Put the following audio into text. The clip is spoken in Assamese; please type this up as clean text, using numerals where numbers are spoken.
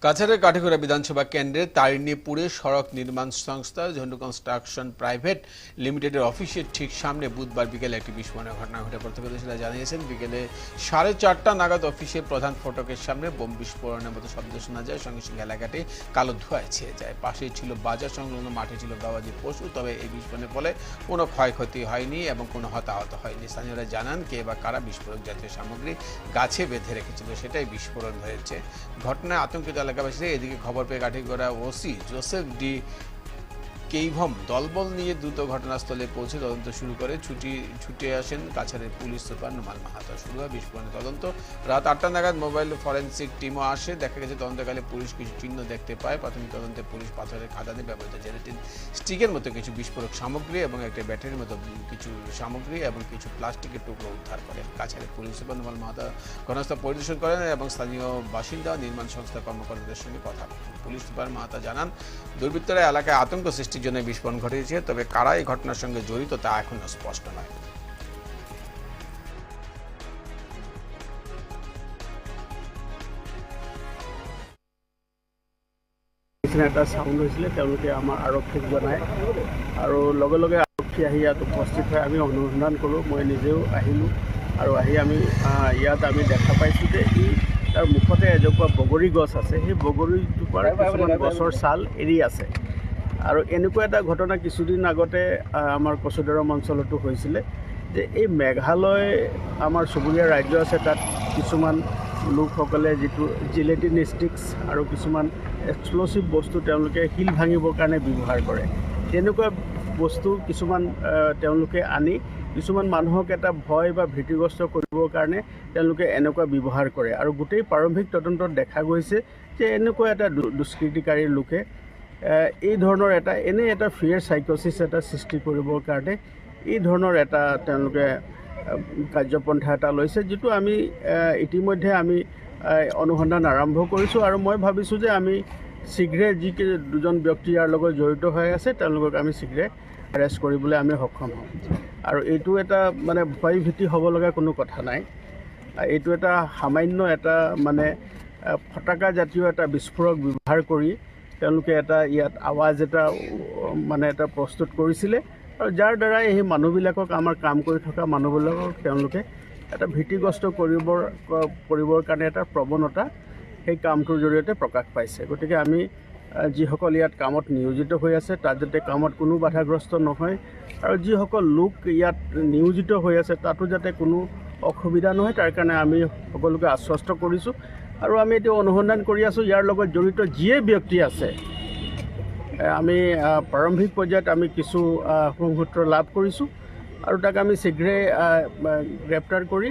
কাছাড়ের কাঠিগড়া বিধানসভা কেন্দ্রে তারিণীপুরে সড়ক নির্মাণ সংস্থা ঝন্ডু কনস্ট্রাকশন প্রাইভেট লিমিটেডের অফিসের ঠিক সামনে বুধবার বিকেলে একটি বিস্ফোরণের ঘটনা ঘটে। প্রত্যক্ষদর্শীরা জানিয়েছেন, বিকেলে 4:30 নাগাদ অফিসের প্রধান ফটকের সামনে বোম বিস্ফোরণের মতো শব্দ শোনা যায়। সঙ্গে সঙ্গে এলাকাটি কালো ধোঁয়ায় ছেয়ে যায়। পাশেই ছিল বাজার, সংলগ্ন মাঠে ছিল গাওয়াজি পশু। তবে এই বিস্ফোরণের ফলে কোনো ক্ষয়ক্ষতি হয়নি এবং কোনো হতাহত হয়নি। স্থানীয়রা জানান, কে বা কারা বিস্ফোরক জাতীয় সামগ্রী গাছে বেঁধে রেখেছিল, সেটাই বিস্ফোরণ হয়েছে। ঘটনায় আতঙ্কিত এলাকাবাসীরা এদিকে খবর পেয়ে কাঠিগড়া ওসি জোসেফ ডি কেইভম দলবল নিয়ে দ্রুত ঘটনাস্থলে পৌঁছে তদন্ত শুরু করে। ছুটে আসেন কাছাড়ের পুলিশ সুপার নোমান মাহাতো। শুরু হয় বিস্ফোরণের তদন্ত। রাত 8টা নাগাদ মোবাইল ফরেন্সিক টিমও আসে। দেখা গেছে তদন্তকালে পুলিশ কিছু চিহ্ন দেখতে পায়। প্রাথমিক তদন্তে পুলিশ পাথরের খাদানে ব্যবহৃত জেলেটিন স্টিকের মতো কিছু বিস্ফোরক সামগ্রী এবং একটা ব্যাটারির মতো কিছু সামগ্রী এবং কিছু প্লাস্টিকের টুকরো উদ্ধার করে। কাছাড়ের পুলিশ সুপার নোমান মাহাতো ঘটনাস্থল পরিদর্শন করেন এবং স্থানীয় বাসিন্দা নির্মাণ সংস্থার কর্মকর্তাদের সঙ্গে কথা বলেন। পুলিশ সুপার মাহাতো জানান, দুর্বৃত্তরা এলাকায় আতঙ্ক সৃষ্টির জন্য বিস্ফোরণ ঘটিয়েছে, তবে কারা এই ঘটনার সঙ্গে জড়িত তা এখনো স্পষ্ট নয়। এটা সাউন্ড হৈছিলে, তেওঁলোকে আমাৰ আৰক্ষীক জনায় আৰু লগে লগে আৰক্ষী আহি ইয়াত উপস্থিত হয়। আমি অনুসন্ধান কৰোঁ, মই নিজেও আহিলোঁ আৰু আহি আমি ইয়াত আমি দেখা পাইছোঁ যে তাৰ মুখতে এজোপা বগৰী গছ আছে। সেই বগৰীজোপাৰ কিছুমান গছৰ ছাল এৰি আছে আৰু এনেকুৱা এটা ঘটনা কিছুদিন আগতে আমাৰ কচুদৰম অঞ্চলতো হৈছিলে যে এই মেঘালয় আমাৰ চুবুৰীয়া ৰাজ্য আছে, তাত কিছুমান লোকসকলে যিটো জিলেটিন ষ্টিক্স আৰু কিছুমান এক্সপ্ল'চিভ বস্তু তেওঁলোকে শিল ভাঙিবৰ কাৰণে ব্যৱহাৰ কৰে। তেনেকুৱা বস্তু কিছুমান তেওঁলোকে আনি কিছুমান মানুহক এটা ভয় বা ভীতিগ্ৰস্ত কৰিবৰ কাৰণে তেওঁলোকে এনেকুৱা ব্যৱহাৰ কৰে আৰু গোটেই প্ৰাৰম্ভিক তদন্তত দেখা গৈছে যে এনেকুৱা এটা দুষ্কৃতিকাৰী লোকে এই ধৰণৰ এনে এটা ফিয়াৰ চাইক'চিছ এটা সৃষ্টি কৰিবৰ কাৰণে এই ধৰণৰ এটা তেওঁলোকে কাৰ্যপন্থা এটা লৈছে, যিটো আমি ইতিমধ্যে আমি অনুসন্ধান আৰম্ভ কৰিছোঁ আৰু মই ভাবিছোঁ যে আমি শীঘ্ৰে দুজন ব্যক্তি ইয়াৰ লগত জড়িত হৈ আছে তেওঁলোকক আমি শীঘ্ৰে এৰেষ্ট কৰিবলৈ আমি সক্ষম হ'ম। আৰু এইটো এটা মানে ভয় ভীতি হ'ব লগা কোনো কথা নাই। এইটো এটা সামান্য এটা মানে ফটাকা জাতীয় এটা বিস্ফোৰক ব্যৱহাৰ কৰি তেওঁলোকে এটা ইয়াত আৱাজ এটা মানে এটা প্ৰস্তুত কৰিছিলে আৰু যাৰ দ্বাৰাই সেই মানুহবিলাকক, আমাৰ কাম কৰি থকা মানুহবিলাকক তেওঁলোকে এটা ভীতিগ্ৰস্ত কৰিবৰ কাৰণে এটা প্ৰৱণতা সেই কামটোৰ জৰিয়তে প্ৰকাশ পাইছে। গতিকে আমি যিসকল ইয়াত কামত নিয়োজিত হৈ আছে তাত যাতে কামত কোনো বাধাগ্ৰস্ত নহয় আৰু যিসকল লোক ইয়াত নিয়োজিত হৈ আছে তাতো যাতে কোনো অসুবিধা নহয়, তাৰ কাৰণে আমি সকলোকে আশ্বস্ত কৰিছোঁ আৰু আমি এতিয়া অনুসন্ধান কৰি আছোঁ। ইয়াৰ লগত জড়িত যিয়ে ব্যক্তি আছে আমি প্ৰাৰম্ভিক পৰ্যায়ত আমি কিছু সূত্ৰ লাভ কৰিছোঁ আৰু তাক আমি শীঘ্ৰে গ্ৰেপ্তাৰ কৰি